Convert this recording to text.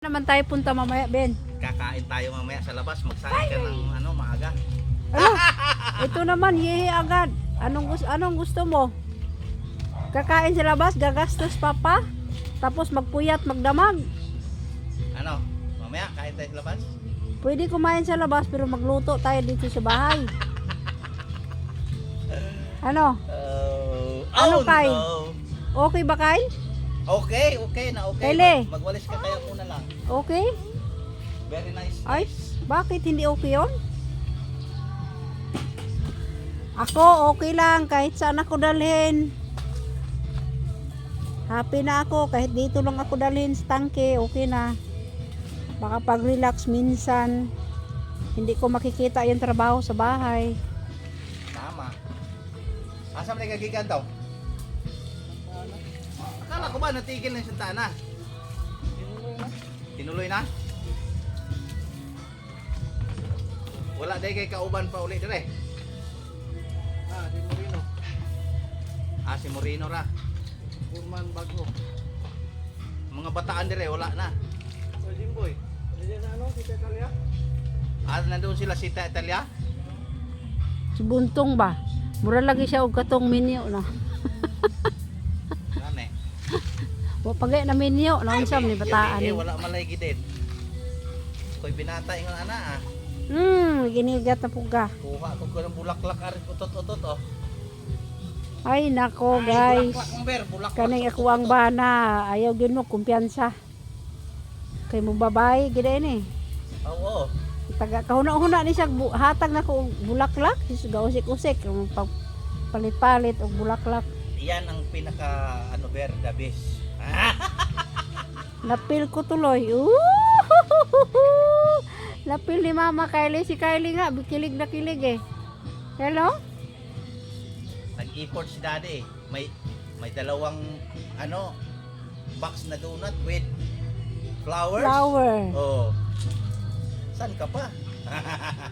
naman tayo punta mamaya, Ben? Kakain tayo mamaya sa labas. Magsain ka ng maaga. Ano? Ito naman, yehe agad. Anong gusto mo? Kakain sa labas, gagastos pa pa? Tapos magpuyat, magdamag? Ano? Mamaya kain tayo sa labas? Pwede kumain sa labas pero magluto tayo dito sa bahay. Ano? Ano, Kay? no. Okay ba, Kyle? Okay na okay. Kyle. Magwalis ka kaya muna lang. Okay? Very nice. Ay, bakit hindi okay yun? Ako, okay lang. Kahit saan ako dalhin. Happy na ako. Kahit dito lang ako dalhin sa tangke, okay na. Baka pag-relax minsan. Hindi ko makikita yung trabaho sa bahay. Tama. Asa mo nagagigan daw? Akala ko ba natigil na yung Santana? Tinuloy na? Wala dahil kay kauban pa ulit dire. Si Moreno. Si Moreno ra. Purman Bago. Mga bataan dire wala na. So, Jimboy. Nandiyan na si Tetalia? Nandoon sila si Italia. Si Buntong ba? Mura lagi siya og katong minyo na. Nane. Wa pagay na minyo na unsam ni bataan. Wala malaygi din. Koy binata ingon ana Ginigat na puga. Kuha ko ng bulaklak ari utot-utot oh. Ay nako guys. Bulaklak mo ber, bulaklak. Kaning ako ang bana, ayaw gyud mo kumpiyansa. Kay mo babay gid ni. Oo. Taga kahuna-huna ni siya hatag na ko og bulaklak, gausik-usik palit-palit og bulaklak. Iyan ang pinaka ber, the best. Napil ko tuloy. Napil ni Mama Kylie, si Kylie nga kilig na kilig eh. Hello? Nag-import si Daddy. May dalawang box na donut with flowers. Flower. Oh. Saan ka pa?